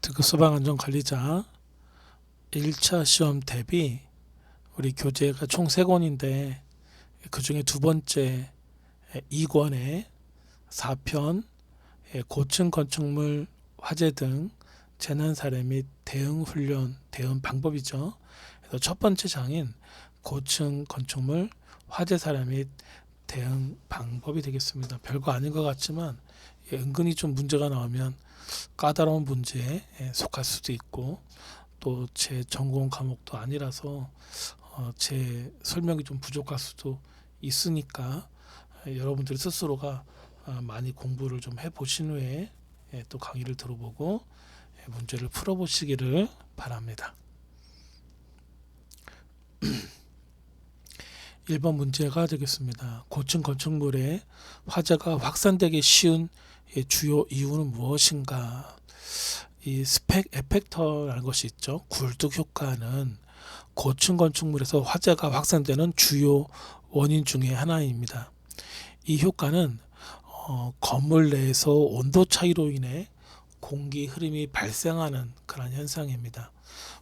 특급 소방안전관리자 1차 시험 대비 우리 교재가 총 3권인데 그 중에 두 번째 2권의 4편 고층 건축물 화재 등 재난 사례 및 대응 훈련 대응 방법이죠. 그래서 첫 번째 장인 고층 건축물 화재 사례 및 대응 방법이 되겠습니다. 별거 아닌 것 같지만 은근히 좀 문제가 나오면 까다로운 문제에 속할 수도 있고 또 제 전공 과목도 아니라서 제 설명이 좀 부족할 수도 있으니까 여러분들이 스스로가 많이 공부를 좀 해보신 후에 또 강의를 들어보고 문제를 풀어보시기를 바랍니다. 1번 문제가 되겠습니다. 고층 건축물에 화재가 확산되기 쉬운 주요 이유는 무엇인가? 이 스펙 에펙터라는 것이 있죠. 굴뚝 효과는 고층 건축물에서 화재가 확산되는 주요 원인 중에 하나입니다. 이 효과는 건물 내에서 온도 차이로 인해 공기 흐름이 발생하는 그런 현상입니다.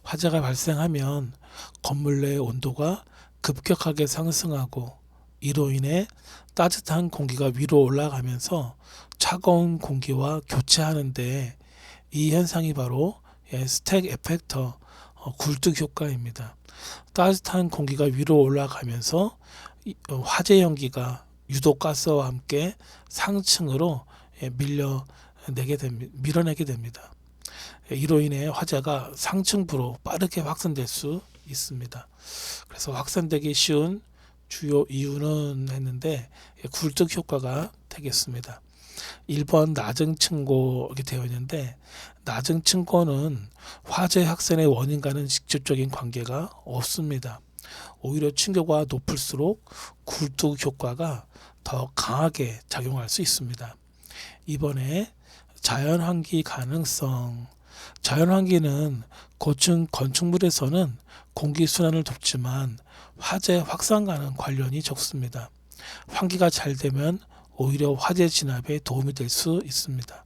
화재가 발생하면 건물 내 온도가 급격하게 상승하고 이로 인해 따뜻한 공기가 위로 올라가면서 차가운 공기와 교체하는데 이 현상이 바로 스택 에펙터 굴뚝 효과입니다. 따뜻한 공기가 위로 올라가면서 화재 연기가 유독가스와 함께 상층으로 밀어내게 됩니다. 이로 인해 화재가 상층부로 빠르게 확산될 수 있습니다. 그래서 확산되기 쉬운 주요 이유는 했는데 굴뚝 효과가 되겠습니다. 1번 낮은 층고 이렇게 되어 있는데 낮은 층고는 화재 확산의 원인과는 직접적인 관계가 없습니다. 오히려 층고가 높을수록 굴뚝 효과가 더 강하게 작용할 수 있습니다. 이번에 자연환기 가능성. 자연환기는 고층 건축물에서는 공기순환을 돕지만 화재 확산과는 관련이 적습니다. 환기가 잘 되면 오히려 화재 진압에 도움이 될 수 있습니다.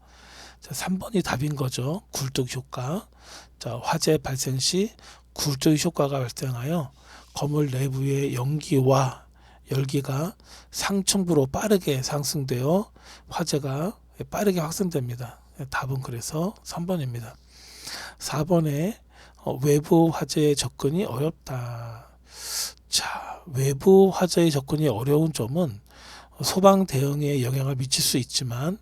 자, 3번이 답인 거죠. 굴뚝 효과. 자, 화재 발생 시 굴뚝 효과가 발생하여 건물 내부의 연기와 열기가 상층부로 빠르게 상승되어 화재가 빠르게 확산됩니다. 답은 그래서 3번입니다. 4번에 외부 화재에 접근이 어렵다. 자, 외부 화재에 접근이 어려운 점은 소방 대응에 영향을 미칠 수 있지만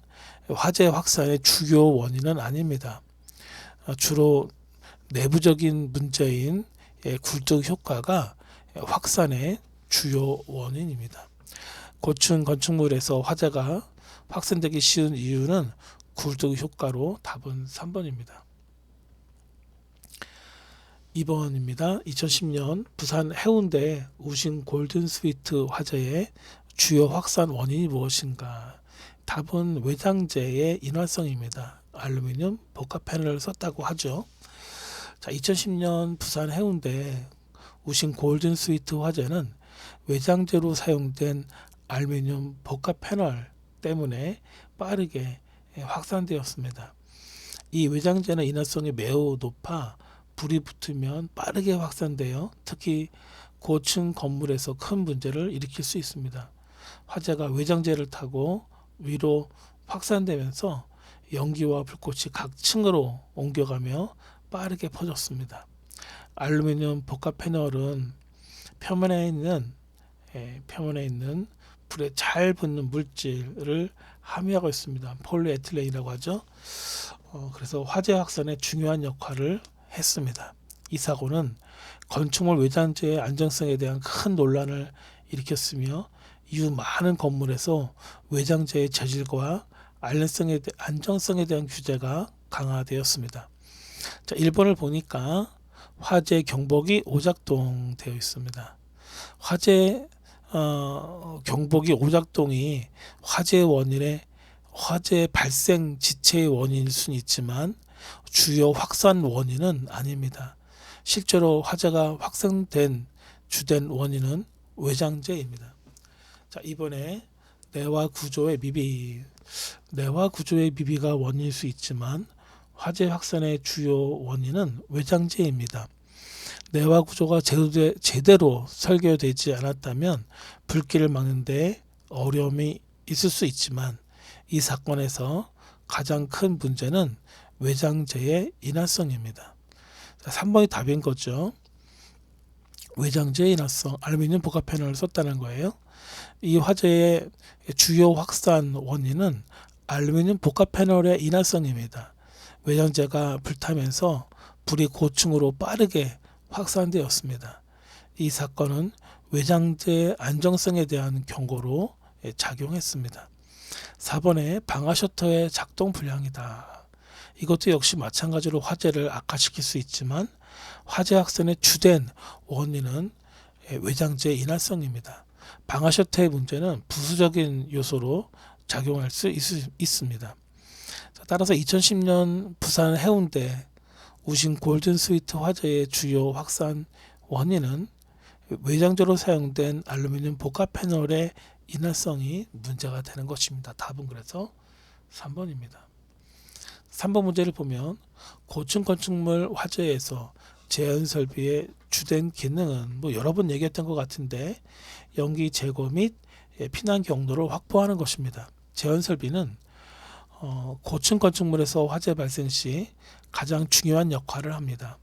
화재 확산의 주요 원인은 아닙니다. 주로 내부적인 문제인 굴뚝 효과가 확산의 주요 원인입니다. 고층 건축물에서 화재가 확산되기 쉬운 이유는 굴뚝 효과로 답은 3번입니다. 2번입니다. 2010년 부산 해운대 우신 골든스위트 화재의 주요 확산 원인이 무엇인가? 답은 외장재의 인화성입니다. 알루미늄 복합 패널을 썼다고 하죠. 자, 2010년 부산 해운대 우신 골든스위트 화재는 외장재로 사용된 알루미늄 복합 패널 때문에 빠르게 확산되었습니다. 이 외장재는 인화성이 매우 높아 불이 붙으면 빠르게 확산되어 특히 고층 건물에서 큰 문제를 일으킬 수 있습니다. 화재가 외장재를 타고 위로 확산되면서 연기와 불꽃이 각 층으로 옮겨가며 빠르게 퍼졌습니다. 알루미늄 복합 패널은 표면에 있는 불에 잘 붙는 물질을 함유하고 있습니다. 폴리에틸렌이라고 하죠. 그래서 화재 확산에 중요한 역할을 했습니다. 이 사고는 건축물 외장재의 안정성에 대한 큰 논란을 일으켰으며 이후 많은 건물에서 외장재의 재질과 안정성에 대한 규제가 강화되었습니다. 자, 1번을 보니까 화재 경보기 오작동 되어 있습니다. 화재 경보기 오작동이 화재 발생 지체의 원인일 수는 있지만 주요 확산 원인은 아닙니다. 실제로 화재가 확산된 주된 원인은 외장재입니다. 자, 이번에 내화 구조의 미비. 내화 구조의 미비가 원인일 수 있지만 화재 확산의 주요 원인은 외장재입니다. 내화 구조가 제대로 설계되지 않았다면 불길을 막는 데 어려움이 있을 수 있지만 이 사건에서 가장 큰 문제는 외장재의 인화성입니다. 3번이 답인 거죠. 외장재의 인화성, 알루미늄 복합 패널을 썼다는 거예요. 이 화재의 주요 확산 원인은 알루미늄 복합 패널의 인화성입니다. 외장재가 불타면서 불이 고층으로 빠르게 확산되었습니다. 이 사건은 외장재의 안정성에 대한 경고로 작용했습니다. 4번에 방화 셔터의 작동 불량이다. 이것도 역시 마찬가지로 화재를 악화시킬 수 있지만 화재 확산의 주된 원인은 외장재의 인화성입니다. 방화 셔터의 문제는 부수적인 요소로 작용할 수 있습니다. 따라서 2010년 부산 해운대 우신 골든 스위트 화재의 주요 확산 원인은 외장재로 사용된 알루미늄 복합 패널의 인화성이 문제가 되는 것입니다. 답은 그래서 3번입니다. 3번 문제를 보면 고층 건축물 화재에서 제한 설비의 주된 기능은 여러 번 얘기했던 것 같은데 연기 제거 및 피난 경로를 확보하는 것입니다. 제한 설비는 고층 건축물에서 화재 발생 시 가장 중요한 역할을 합니다.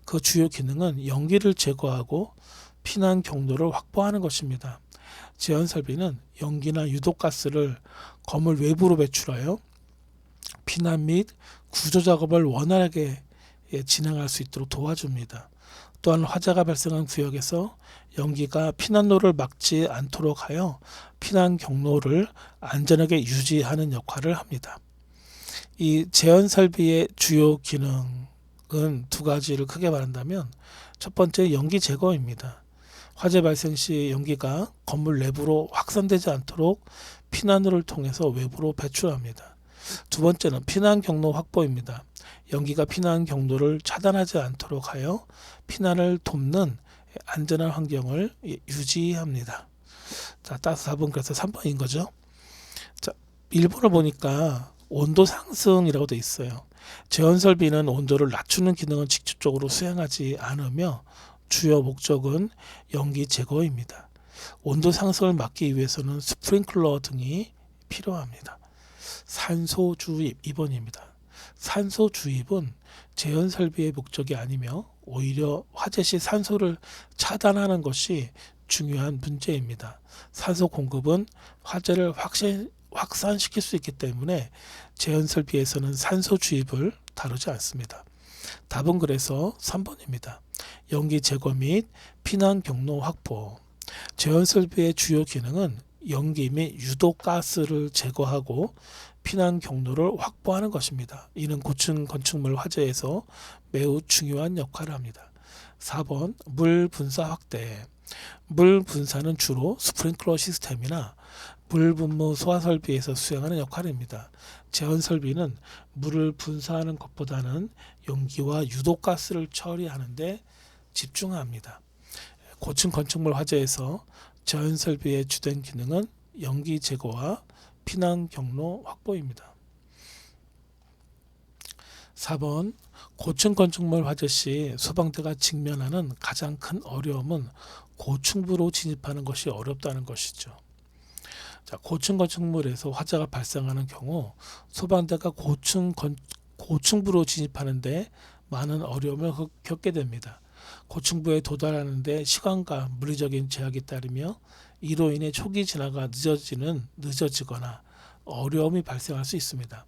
그 주요 기능은 연기를 제거하고 피난 경로를 확보하는 것입니다. 제한 설비는 연기나 유독가스를 건물 외부로 배출하여 피난 및 구조 작업을 원활하게 진행할 수 있도록 도와줍니다. 또한 화재가 발생한 구역에서 연기가 피난로를 막지 않도록 하여 피난 경로를 안전하게 유지하는 역할을 합니다. 이 제한 설비의 주요 기능은 두 가지를 크게 말한다면 첫 번째 연기 제거입니다. 화재 발생 시 연기가 건물 내부로 확산되지 않도록 피난로를 통해서 외부로 배출합니다. 두 번째는 피난 경로 확보입니다. 연기가 피난 경로를 차단하지 않도록 하여 피난을 돕는 안전한 환경을 유지합니다. 자, 따라서 4번 그래서 3번인 거죠. 자, 1번을 보니까 온도 상승이라고 되어 있어요. 제한 설비는 온도를 낮추는 기능은 직접적으로 수행하지 않으며 주요 목적은 연기 제거입니다. 온도 상승을 막기 위해서는 스프링클러 등이 필요합니다. 산소 주입 2번입니다. 산소 주입은 제한 설비의 목적이 아니며 오히려 화재 시 산소를 차단하는 것이 중요한 문제입니다. 산소 공급은 화재를 확산시킬 수 있기 때문에 제한 설비에서는 산소 주입을 다루지 않습니다. 답은 그래서 3번입니다. 연기 제거 및 피난 경로 확보. 제한 설비의 주요 기능은 연기 및 유독가스를 제거하고 피난 경로를 확보하는 것입니다. 이는 고층 건축물 화재에서 매우 중요한 역할을 합니다. 4번 물 분사 확대. 물 분사는 주로 스프링클러 시스템이나 물 분무 소화 설비에서 수행하는 역할입니다. 제한 설비는 물을 분사하는 것보다는 연기와 유독가스를 처리하는 데 집중합니다. 고층 건축물 화재에서 제한 설비의 주된 기능은 연기 제거와 피난 경로 확보입니다. 4번 고층 건축물 화재 시 소방대가 직면하는 가장 큰 어려움은 고층부로 진입하는 것이 어렵다는 것이죠. 자, 고층 건축물에서 화재가 발생하는 경우 소방대가 고층부로 진입하는데 많은 어려움을 겪게 됩니다. 고층부에 도달하는 데 시간과 물리적인 제약이 따르며 이로 인해 초기 진화가 늦어지거나 어려움이 발생할 수 있습니다.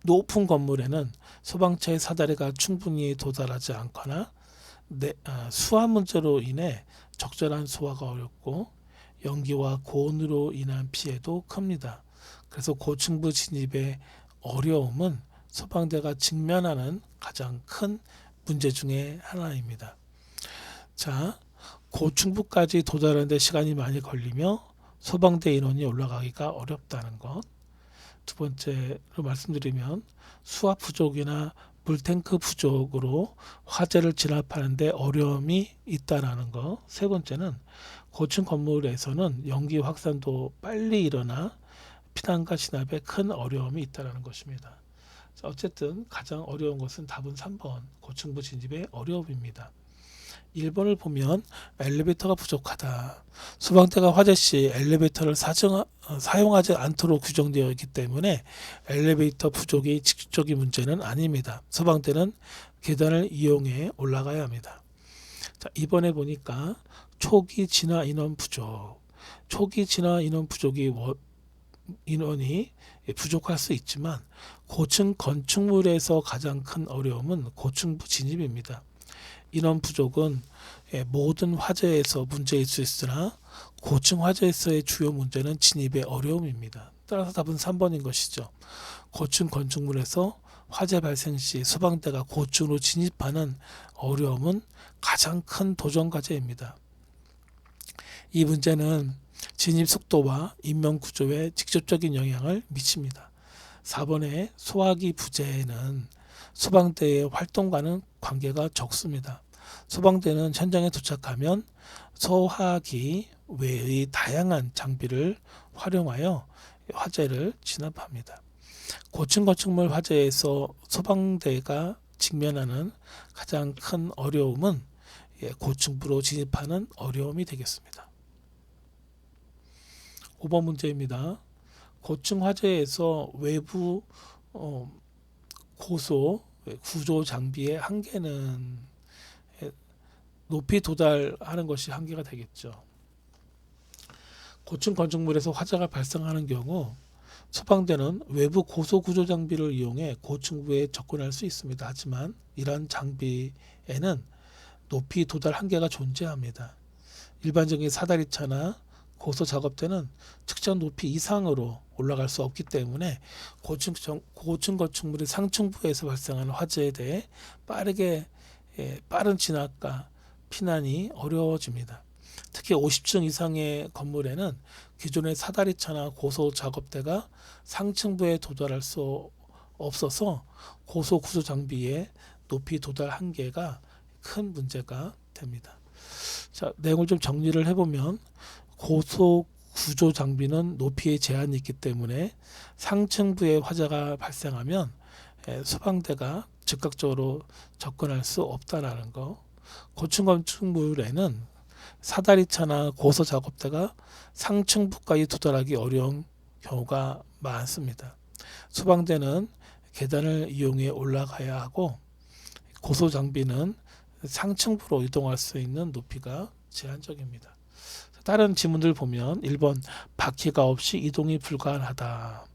높은 건물에는 소방차의 사다리가 충분히 도달하지 않거나 수화 문제로 인해 적절한 소화가 어렵고 연기와 고온으로 인한 피해도 큽니다. 그래서 고층부 진입의 어려움은 소방대가 직면하는 가장 큰 문제 중에 하나입니다. 자, 고층부까지 도달하는 데 시간이 많이 걸리며 소방대 인원이 올라가기가 어렵다는 것. 두 번째로 말씀드리면 수압 부족이나 물탱크 부족으로 화재를 진압하는 데 어려움이 있다는 것. 세 번째는 고층 건물에서는 연기 확산도 빨리 일어나 피난과 진압에 큰 어려움이 있다는 것입니다. 자, 어쨌든 가장 어려운 것은 답은 3번 고층부 진입의 어려움입니다. 1번을 보면 엘리베이터가 부족하다. 소방대가 화재 시 엘리베이터를 사용하지 않도록 규정되어 있기 때문에 엘리베이터 부족이 직접적인 문제는 아닙니다. 소방대는 계단을 이용해 올라가야 합니다. 자, 이번에 보니까 초기 진화 인원 부족. 초기 진화 인원 부족이 인원이 부족할 수 있지만 고층 건축물에서 가장 큰 어려움은 고층부 진입입니다. 인원 부족은 모든 화재에서 문제일 수 있으나 고층 화재에서의 주요 문제는 진입의 어려움입니다. 따라서 답은 3번인 것이죠. 고층 건축물에서 화재 발생 시 소방대가 고층으로 진입하는 어려움은 가장 큰 도전 과제입니다. 이 문제는 진입 속도와 인명 구조에 직접적인 영향을 미칩니다. 4번의 소화기 부재는 소방대의 활동과는 관계가 적습니다. 소방대는 현장에 도착하면 소화기 외의 다양한 장비를 활용하여 화재를 진압합니다. 고층 건축물 화재에서 소방대가 직면하는 가장 큰 어려움은 고층부로 진입하는 어려움이 되겠습니다. 5번 문제입니다. 고층 화재에서 외부 고소 구조 장비의 한계는 높이 도달하는 것이 한계가 되겠죠. 고층 건축물에서 화재가 발생하는 경우 소방대는 외부 고소 구조 장비를 이용해 고층부에 접근할 수 있습니다. 하지만 이러한 장비에는 높이 도달 한계가 존재합니다. 일반적인 사다리차나 고소 작업대는 특정 높이 이상으로 올라갈 수 없기 때문에 고층 건축물의 상층부에서 발생하는 화재에 대해 빠른 진압과 피난이 어려워집니다. 특히 50층 이상의 건물에는 기존의 사다리차나 고소 작업대가 상층부에 도달할 수 없어서 고소 구조 장비의 높이 도달 한계가 큰 문제가 됩니다. 자, 내용을 좀 정리를 해보면 고소 구조 장비는 높이에 제한이 있기 때문에 상층부에 화재가 발생하면 소방대가 즉각적으로 접근할 수 없다라는 거. 고층 건축물에는 사다리차나 고소 작업대가 상층부까지 도달하기 어려운 경우가 많습니다. 소방대는 계단을 이용해 올라가야 하고 고소 장비는 상층부로 이동할 수 있는 높이가 제한적입니다. 다른 지문들 보면 1번 바퀴가 없이 이동이 불가능하다.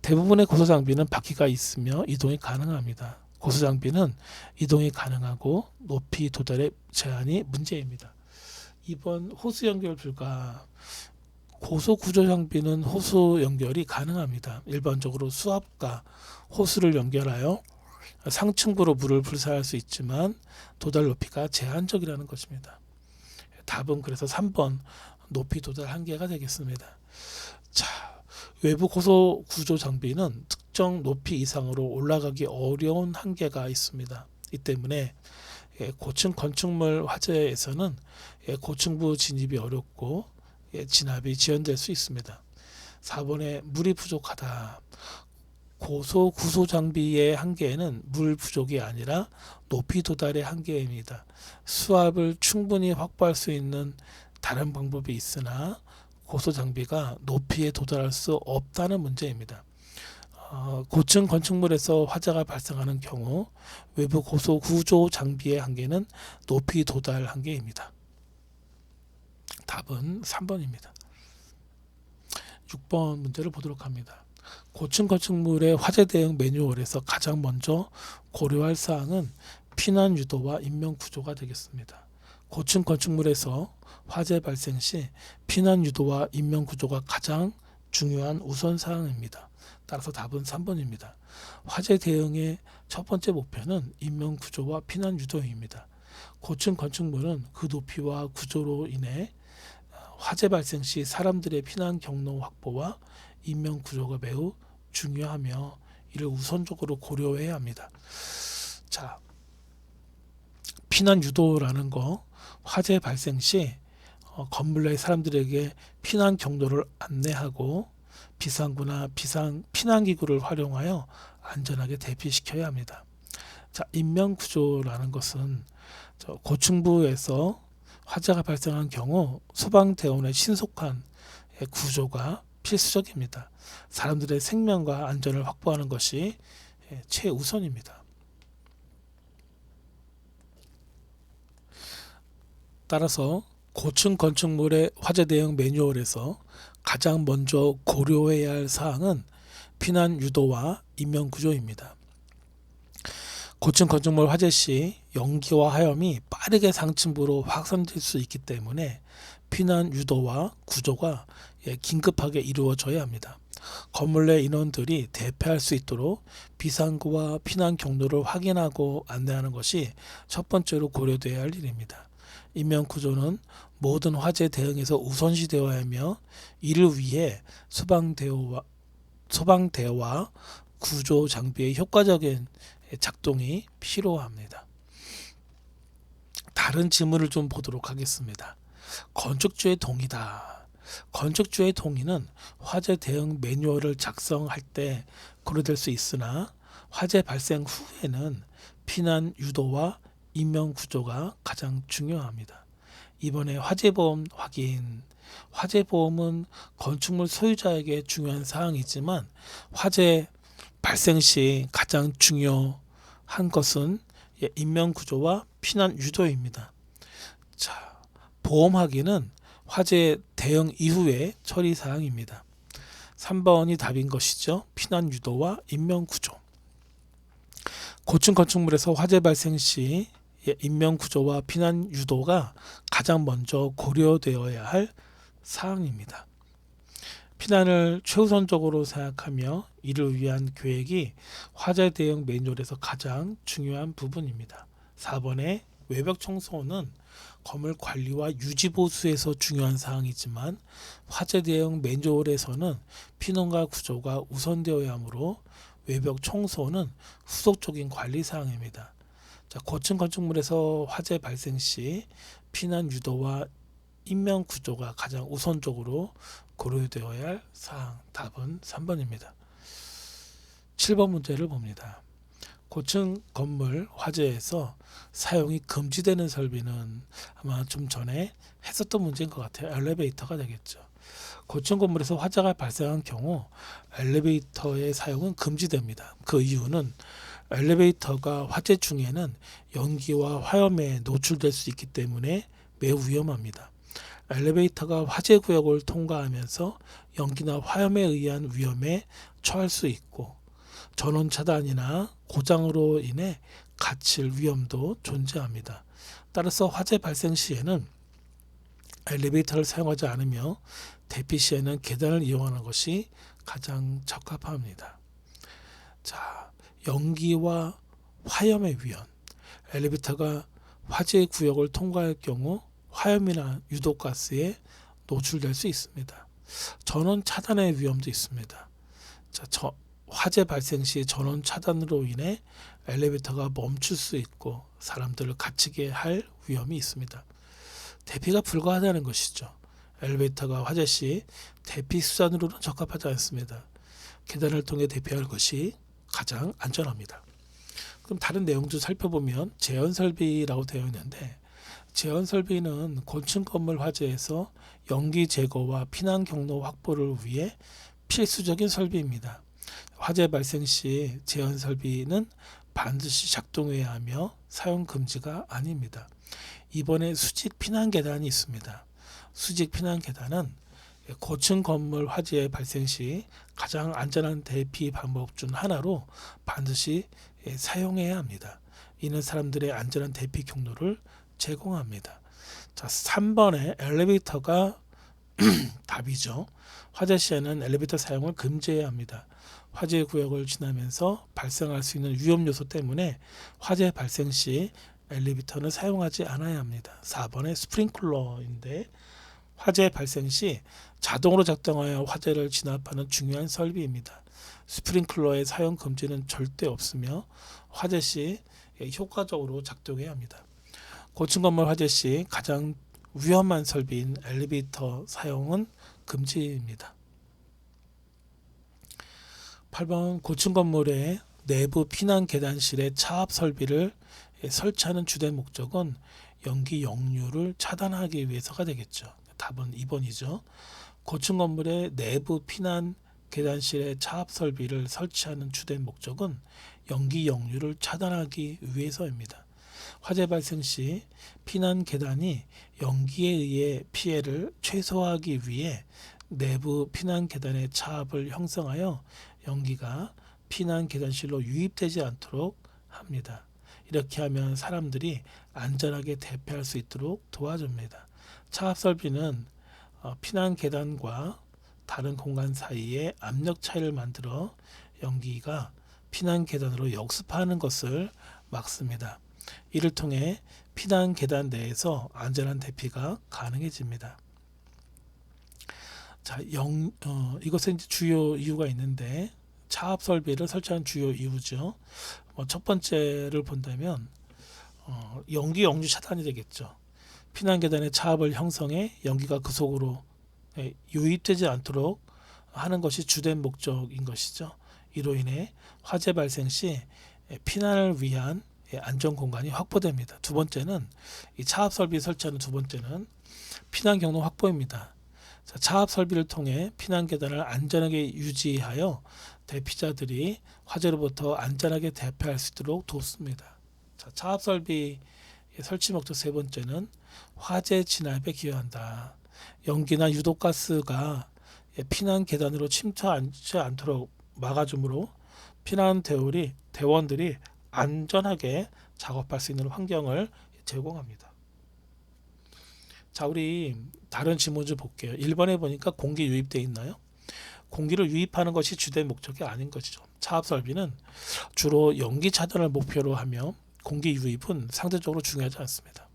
대부분의 고소 장비는 바퀴가 있으며 이동이 가능합니다. 고소 장비는 이동이 가능하고 높이 도달의 제한이 문제입니다. 2번 호수 연결 불가. 고소 구조 장비는 호수 연결이 가능합니다. 일반적으로 수압과 호수를 연결하여 상층부로 물을 불사할 수 있지만 도달 높이가 제한적이라는 것입니다. 답은 그래서 3번 높이 도달 한계가 되겠습니다. 자, 외부 고소 구조 장비는 특정 높이 이상으로 올라가기 어려운 한계가 있습니다. 이 때문에 고층 건축물 화재에서는 고층부 진입이 어렵고 진압이 지연될 수 있습니다. 4번에 물이 부족하다. 고소 구조 장비의 한계는 물 부족이 아니라 높이 도달의 한계입니다. 수압을 충분히 확보할 수 있는 다른 방법이 있으나 고소 장비가 높이에 도달할 수 없다는 문제입니다. 고층 건축물에서 화재가 발생하는 경우 외부 고소 구조 장비의 한계는 높이 도달 한계입니다. 답은 3번입니다. 6번 문제를 보도록 합니다. 고층 건축물의 화재 대응 매뉴얼에서 가장 먼저 고려할 사항은 피난 유도와 인명 구조가 되겠습니다. 고층 건축물에서 화재 발생 시 피난 유도와 인명 구조가 가장 중요한 우선 사항입니다. 따라서 답은 3번입니다. 화재 대응의 첫 번째 목표는 인명 구조와 피난 유도입니다. 고층 건축물은 그 높이와 구조로 인해 화재 발생 시 사람들의 피난 경로 확보와 인명 구조가 매우 중요하며 이를 우선적으로 고려해야 합니다. 자, 피난 유도라는 거, 화재 발생 시 건물 내 사람들에게 피난 경로를 안내하고 비상구나 피난기구를 활용하여 안전하게 대피시켜야 합니다. 자, 인명구조라는 것은 고층부에서 화재가 발생한 경우 소방대원의 신속한 구조가 필수적입니다. 사람들의 생명과 안전을 확보하는 것이 최우선입니다. 따라서 고층 건축물의 화재 대응 매뉴얼에서 가장 먼저 고려해야 할 사항은 피난 유도와 인명 구조입니다. 고층 건축물 화재 시 연기와 화염이 빠르게 상층부로 확산될 수 있기 때문에 피난 유도와 구조가 긴급하게 이루어져야 합니다. 건물 내 인원들이 대피할 수 있도록 비상구와 피난 경로를 확인하고 안내하는 것이 첫 번째로 고려되어야 할 일입니다. 인명 구조는 모든 화재 대응에서 우선시되어야 하며 이를 위해 소방대와 구조 장비의 효과적인 작동이 필요합니다. 다른 지문을 좀 보도록 하겠습니다. 건축주의 동의다. 건축주의 동의는 화재 대응 매뉴얼을 작성할 때 고려될 수 있으나 화재 발생 후에는 피난 유도와 인명 구조가 가장 중요합니다. 이번에 화재보험 확인. 화재보험은 건축물 소유자에게 중요한 사항이지만 화재 발생 시 가장 중요한 것은 인명 구조와 피난 유도입니다. 자, 보험 확인은 화재 대응 이후의 처리 사항입니다. 3번이 답인 것이죠. 피난 유도와 인명 구조. 고층 건축물에서 화재 발생 시 인명 구조와 피난 유도가 가장 먼저 고려되어야 할 사항입니다. 피난을 최우선적으로 생각하며 이를 위한 계획이 화재 대응 매뉴얼에서 가장 중요한 부분입니다. 4번의 외벽 청소는 건물 관리와 유지 보수에서 중요한 사항이지만 화재 대응 매뉴얼에서는 피난과 구조가 우선되어야 하므로 외벽 청소는 후속적인 관리 사항입니다. 자, 고층 건축물에서 화재 발생 시 피난 유도와 인명 구조가 가장 우선적으로 고려되어야 할 사항. 답은 3번입니다. 7번 문제를 봅니다. 고층 건물 화재에서 사용이 금지되는 설비는 아마 좀 전에 했었던 문제인 것 같아요. 엘리베이터가 되겠죠. 고층 건물에서 화재가 발생한 경우 엘리베이터의 사용은 금지됩니다. 그 이유는 엘리베이터가 화재 중에는 연기와 화염에 노출될 수 있기 때문에 매우 위험합니다. 엘리베이터가 화재 구역을 통과하면서 연기나 화염에 의한 위험에 처할 수 있고 전원 차단이나 고장으로 인해 갇힐 위험도 존재합니다. 따라서 화재 발생 시에는 엘리베이터를 사용하지 않으며 대피 시에는 계단을 이용하는 것이 가장 적합합니다. 자, 연기와 화염의 위험. 엘리베이터가 화재 구역을 통과할 경우 화염이나 유독가스에 노출될 수 있습니다. 전원 차단의 위험도 있습니다. 자, 화재 발생 시 전원 차단으로 인해 엘리베이터가 멈출 수 있고 사람들을 갇히게 할 위험이 있습니다. 대피가 불가하다는 것이죠. 엘리베이터가 화재 시 대피 수단으로는 적합하지 않습니다. 계단을 통해 대피할 것이 가장 안전합니다. 그럼 다른 내용도 살펴보면 제한 설비라고 되어 있는데 제한 설비는 고층 건물 화재에서 연기 제거와 피난 경로 확보를 위해 필수적인 설비입니다. 화재 발생 시 제한 설비는 반드시 작동해야 하며 사용 금지가 아닙니다. 이번에 수직 피난 계단이 있습니다. 수직 피난 계단은 고층 건물 화재 발생 시 가장 안전한 대피 방법 중 하나로 반드시 사용해야 합니다. 이는 사람들의 안전한 대피 경로를 제공합니다. 자, 3번의 엘리베이터가 답이죠. 화재 시에는 엘리베이터 사용을 금지해야 합니다. 화재 구역을 지나면서 발생할 수 있는 위험 요소 때문에 화재 발생 시 엘리베이터는 사용하지 않아야 합니다. 4번의 스프링클러인데 화재 발생 시 자동으로 작동하여 화재를 진압하는 중요한 설비입니다. 스프링클러의 사용 금지는 절대 없으며 화재 시 효과적으로 작동해야 합니다. 고층 건물 화재 시 가장 위험한 설비인 엘리베이터 사용은 금지입니다. 8번 고층 건물의 내부 피난 계단실의 차압 설비를 설치하는 주된 목적은 연기 역류를 차단하기 위해서가 되겠죠. 답은 2번이죠. 고층 건물의 내부 피난 계단실의 차압 설비를 설치하는 주된 목적은 연기 역류를 차단하기 위해서입니다. 화재 발생 시 피난 계단이 연기에 의해 피해를 최소화하기 위해 내부 피난 계단의 차압을 형성하여 연기가 피난 계단실로 유입되지 않도록 합니다. 이렇게 하면 사람들이 안전하게 대피할 수 있도록 도와줍니다. 차압 설비는 피난 계단과 다른 공간 사이에 압력 차이를 만들어 연기가 피난 계단으로 역습하는 것을 막습니다. 이를 통해 피난 계단 내에서 안전한 대피가 가능해집니다. 자, 이것은 이제 주요 이유가 있는데 차압 설비를 설치한 주요 이유죠. 첫 번째를 본다면 연기 역류 차단이 되겠죠. 피난 계단의 차압을 형성해 연기가 그 속으로 유입되지 않도록 하는 것이 주된 목적인 것이죠. 이로 인해 화재 발생 시 피난을 위한 안전 공간이 확보됩니다. 두 번째는 이 차압 설비 설치하는 두 번째는 피난 경로 확보입니다. 자, 차압 설비를 통해 피난 계단을 안전하게 유지하여 대피자들이 화재로부터 안전하게 대피할 수 있도록 돕습니다. 자, 차압 설비 설치 목적 세 번째는 화재 진압에 기여한다. 연기나 유독가스가 피난 계단으로 침투하지 않도록 막아주므로 피난 대원들이 안전하게 작업할 수 있는 환경을 제공합니다. 자, 우리 다른 질문 좀 볼게요. 1번에 보니까 공기 유입되어 있나요? 공기를 유입하는 것이 주된 목적이 아닌 것이죠. 차압 설비는 주로 연기 차단을 목표로 하며 공기 유입은 상대적으로 중요하지 않습니다.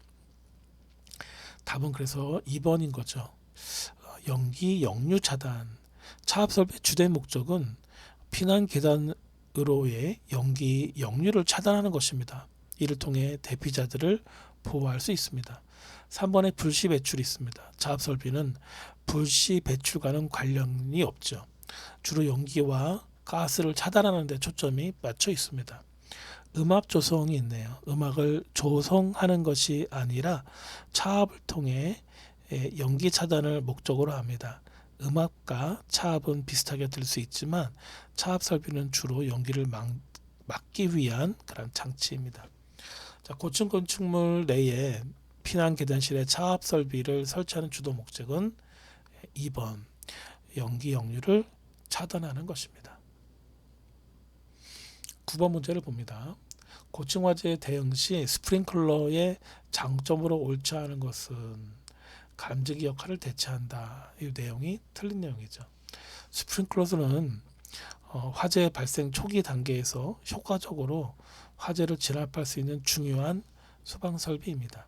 답은 그래서 2번인 거죠. 연기 역류 차단. 차압 설비의 주된 목적은 피난 계단으로의 연기 역류를 차단하는 것입니다. 이를 통해 대피자들을 보호할 수 있습니다. 3번에 불씨 배출이 있습니다. 차압 설비는 불씨 배출과는 관련이 없죠. 주로 연기와 가스를 차단하는 데 초점이 맞춰 있습니다. 음압 조성이 있네요. 음악을 조성하는 것이 아니라 차압을 통해 연기 차단을 목적으로 합니다. 음압과 차압은 비슷하게 들 수 있지만 차압 설비는 주로 연기를 막기 위한 그런 장치입니다. 자, 고층 건축물 내에 피난 계단실에 차압 설비를 설치하는 주도 목적은 2번 연기 역류를 차단하는 것입니다. 9번 문제를 봅니다. 고층 화재 대응 시 스프링클러의 장점으로 옳지 않은 것은 감지기 역할을 대체한다. 이 내용이 틀린 내용이죠. 스프링클러는 화재 발생 초기 단계에서 효과적으로 화재를 진압할 수 있는 중요한 소방 설비입니다.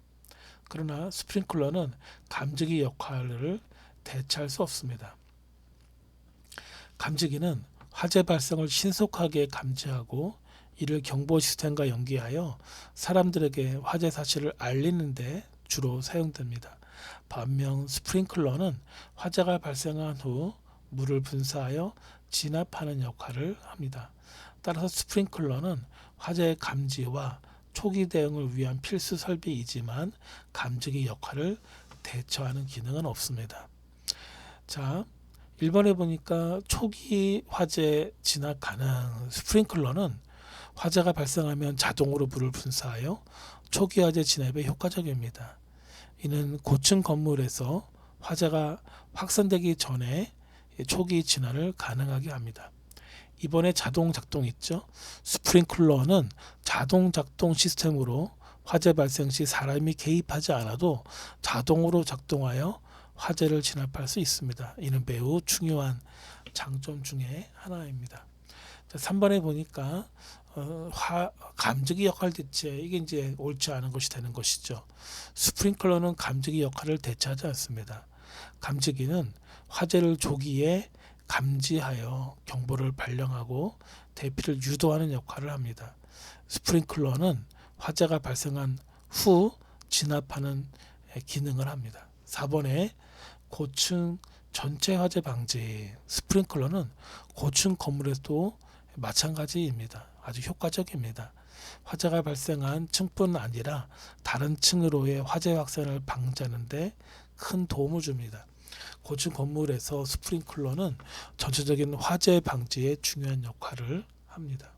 그러나 스프링클러는 감지기 역할을 대체할 수 없습니다. 감지기는 화재 발생을 신속하게 감지하고 이를 경보 시스템과 연계하여 사람들에게 화재 사실을 알리는 데 주로 사용됩니다. 반면 스프링클러는 화재가 발생한 후 물을 분사하여 진압하는 역할을 합니다. 따라서 스프링클러는 화재 감지와 초기 대응을 위한 필수 설비이지만 감지기 역할을 대처하는 기능은 없습니다. 자, 1번에 보니까 초기 화재 진압 가능. 스프링클러는 화재가 발생하면 자동으로 물을 분사하여 초기 화재 진압에 효과적입니다. 이는 고층 건물에서 화재가 확산되기 전에 초기 진화를 가능하게 합니다. 이번에 자동 작동 있죠. 스프링클러는 자동 작동 시스템으로 화재 발생 시 사람이 개입하지 않아도 자동으로 작동하여 화재를 진압할 수 있습니다. 이는 매우 중요한 장점 중에 하나입니다. 3번에 보니까 감지기 역할 대체, 이게 이제 옳지 않은 것이 되는 것이죠. 스프링클러는 감지기 역할을 대체하지 않습니다. 감지기는 화재를 조기에 감지하여 경보를 발령하고 대피를 유도하는 역할을 합니다. 스프링클러는 화재가 발생한 후 진압하는 기능을 합니다. 4번에 고층 전체 화재 방지. 스프링클러는 고층 건물에도 마찬가지입니다. 아주 효과적입니다. 화재가 발생한 층뿐 아니라 다른 층으로의 화재 확산을 방지하는 데 큰 도움을 줍니다. 고층 건물에서 스프링클러는 전체적인 화재 방지에 중요한 역할을 합니다.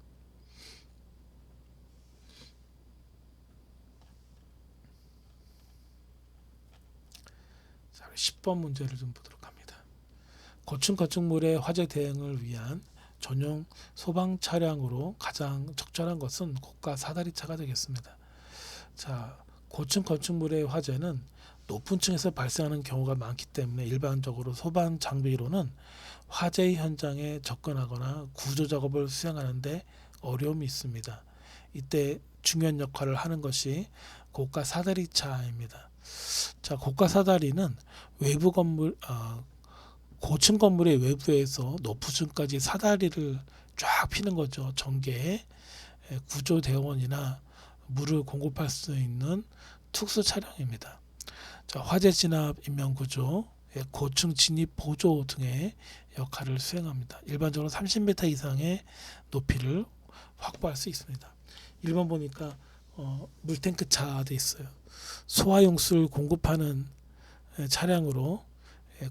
자, 10번 문제를 좀 보도록 합니다. 고층 건축물의 화재 대응을 위한 전용 소방 차량으로 가장 적절한 것은 고가 사다리차가 되겠습니다. 자, 고층 건축물의 화재는 높은 층에서 발생하는 경우가 많기 때문에 일반적으로 소방 장비로는 화재 현장에 접근하거나 구조 작업을 수행하는데 어려움이 있습니다. 이때 중요한 역할을 하는 것이 고가 사다리차입니다. 자, 고가 사다리는 외부 건물, 고층 건물의 외부에서 높은 층까지 사다리를 쫙 피는 거죠. 전개에 구조 대원이나 물을 공급할 수 있는 특수 차량입니다. 자, 화재 진압 인명 구조, 고층 진입 보조 등의 역할을 수행합니다. 일반적으로 30m 이상의 높이를 확보할 수 있습니다. 1번 보니까 물탱크 차 돼 있어요. 소화용수를 공급하는 차량으로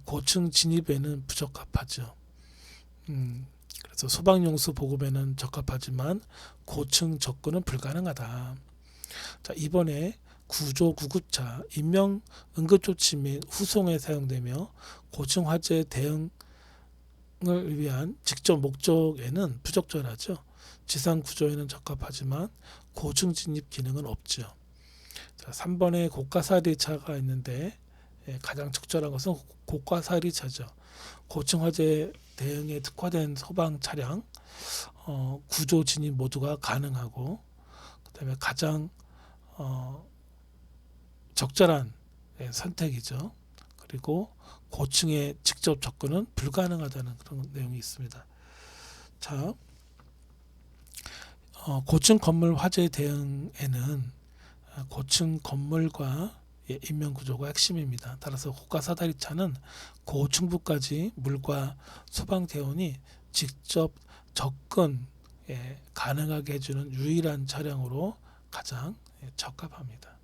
고층 진입에는 부적합하죠. 그래서 소방용수 보급에는 적합하지만 고층 접근은 불가능하다. 자, 이번에 구조 구급차, 인명 응급조치 및 후송에 사용되며 고층 화재 대응을 위한 직접 목적에는 부적절하죠. 지상 구조에는 적합하지만 고층 진입 기능은 없죠. 자, 3번에 고가사리차가 있는데 가장 적절한 것은 고가사리차죠. 고층 화재 대응에 특화된 소방 차량, 구조 진입 모두가 가능하고, 그다음에 가장 적절한 선택이죠. 그리고 고층에 직접 접근은 불가능하다는 그런 내용이 있습니다. 자, 고층 건물 화재 대응에는 고층 건물과 인명 구조가 핵심입니다. 따라서 고가 사다리차는 고층부까지 물과 소방 대원이 직접 접근 가능하게 해주는 유일한 차량으로 가장 적합합니다.